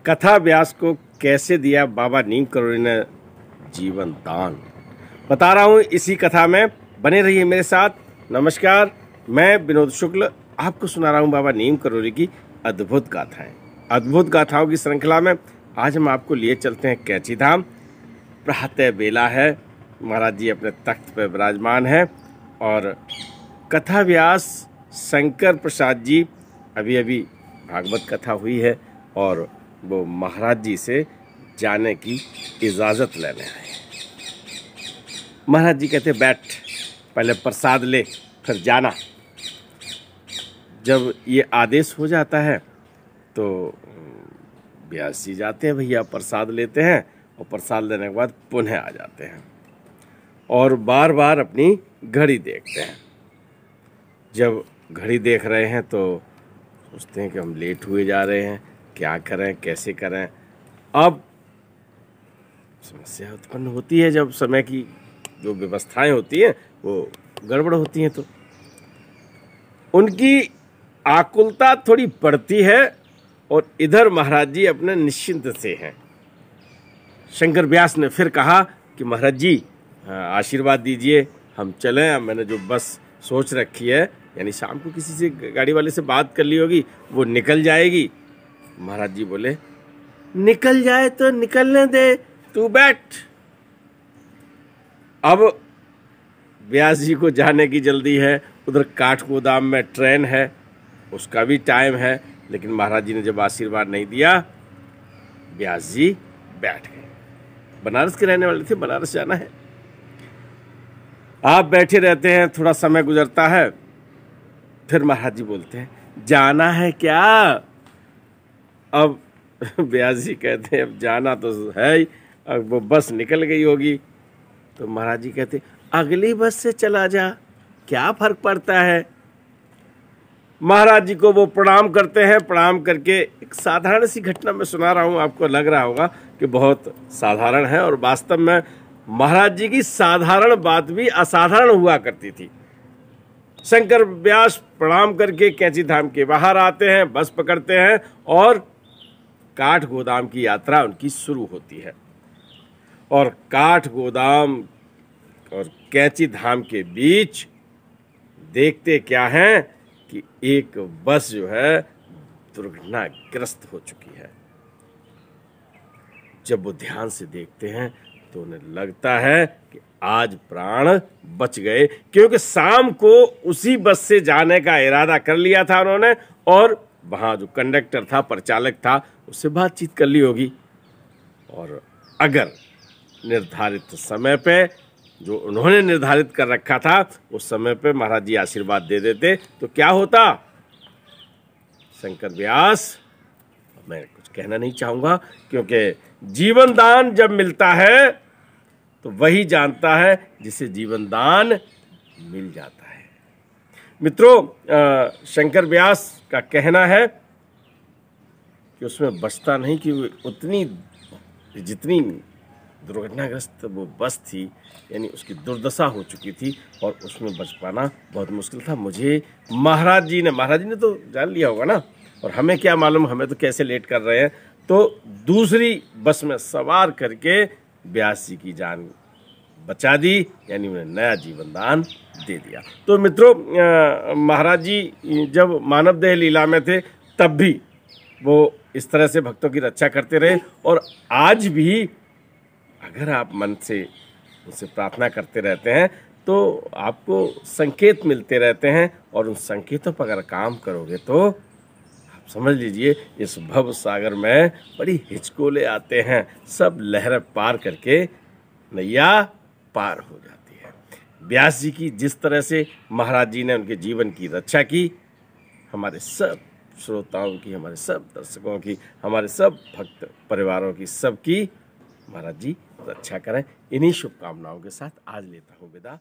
कथा व्यास को कैसे दिया बाबा नीम करोली ने जीवन दान, बता रहा हूँ इसी कथा में। बने रहिए मेरे साथ। नमस्कार, मैं विनोद शुक्ल आपको सुना रहा हूँ बाबा नीम करोली की अद्भुत गाथाएं। अद्भुत गाथाओं की श्रृंखला में आज हम आपको लिए चलते हैं कैंची धाम। प्रातः बेला है, महाराज जी अपने तख्त पर विराजमान है और कथा व्यास शंकर प्रसाद जी अभी अभी भागवत कथा हुई है और वो महाराज जी से जाने की इजाज़त लेने आए। महाराज जी कहते बैठ, पहले प्रसाद ले फिर जाना। जब ये आदेश हो जाता है तो व्यास जी जाते हैं, भैया प्रसाद लेते हैं और प्रसाद लेने के बाद पुनः आ जाते हैं और बार बार अपनी घड़ी देखते हैं। जब घड़ी देख रहे हैं तो सोचते हैं कि हम लेट हुए जा रहे हैं, क्या करें कैसे करें। अब समस्या उत्पन्न होती है जब समय की जो व्यवस्थाएं होती हैं वो गड़बड़ होती हैं, तो उनकी आकुलता थोड़ी बढ़ती है और इधर महाराज जी अपने निश्चिंत से हैं। शंकर व्यास ने फिर कहा कि महाराज जी आशीर्वाद दीजिए, हम चलें। मैंने जो बस सोच रखी है, यानी शाम को किसी से गाड़ी वाले से बात कर ली होगी, वो निकल जाएगी। महाराज जी बोले निकल जाए तो निकलने दे, तू बैठ। अब व्यास जी को जाने की जल्दी है, उधर काठगोदाम में ट्रेन है, उसका भी टाइम है, लेकिन महाराज जी ने जब आशीर्वाद नहीं दिया, व्यास जी बैठ गए। बनारस के रहने वाले थे, बनारस जाना है। आप बैठे रहते हैं, थोड़ा समय गुजरता है, फिर महाराज जी बोलते हैं जाना है क्या? अब व्यास जी कहते हैं अब जाना तो है ही, अब वो बस निकल गई होगी। तो महाराज जी कहते अगली बस से चला जा, क्या फर्क पड़ता है। महाराज जी को वो प्रणाम करते हैं। प्रणाम करके एक साधारण सी घटना मैं सुना रहा हूँ, आपको लग रहा होगा कि बहुत साधारण है और वास्तव में महाराज जी की साधारण बात भी असाधारण हुआ करती थी। शंकर व्यास प्रणाम करके कैंची धाम के बाहर आते हैं, बस पकड़ते हैं और काठगोदाम की यात्रा उनकी शुरू होती है। और काठगोदाम और कैंची धाम के बीच देखते क्या हैं कि एक बस जो है दुर्घटनाग्रस्त हो चुकी है। जब वो ध्यान से देखते हैं तो उन्हें लगता है कि आज प्राण बच गए, क्योंकि शाम को उसी बस से जाने का इरादा कर लिया था उन्होंने और वहाँ जो कंडक्टर था, परिचालक था, उससे बातचीत कर ली होगी। और अगर निर्धारित समय पे, जो उन्होंने निर्धारित कर रखा था, उस समय पे महाराज जी आशीर्वाद दे देते तो क्या होता। शंकर व्यास, मैं कुछ कहना नहीं चाहूँगा, क्योंकि जीवन दान जब मिलता है तो वही जानता है जिसे जीवन दान मिल जाता है। मित्रों, शंकर व्यास का कहना है कि उसमें बचता नहीं, कि उतनी जितनी दुर्घटनाग्रस्त वो बस थी, यानी उसकी दुर्दशा हो चुकी थी और उसमें बच पाना बहुत मुश्किल था। मुझे महाराज जी ने तो जान लिया होगा ना, और हमें क्या मालूम, हमें तो कैसे लेट कर रहे हैं। तो दूसरी बस में सवार करके व्यास जी की जान बचा दी, यानी उन्हें नया जीवन दान दे दिया। तो मित्रों, महाराज जी जब मानव देह लीला में थे तब भी वो इस तरह से भक्तों की रक्षा करते रहे और आज भी अगर आप मन से उनसे प्रार्थना करते रहते हैं तो आपको संकेत मिलते रहते हैं और उन संकेतों पर अगर काम करोगे तो आप समझ लीजिए इस भव सागर में बड़ी हिचकोले आते हैं, सब लहरें पार करके नैया पार हो जाती है। व्यास जी की जिस तरह से महाराज जी ने उनके जीवन की रक्षा की, हमारे सब श्रोताओं की, हमारे सब दर्शकों की, हमारे सब भक्त परिवारों की, सबकी महाराज जी रक्षा करें। इन्हीं शुभकामनाओं के साथ आज लेता हूँ विदा।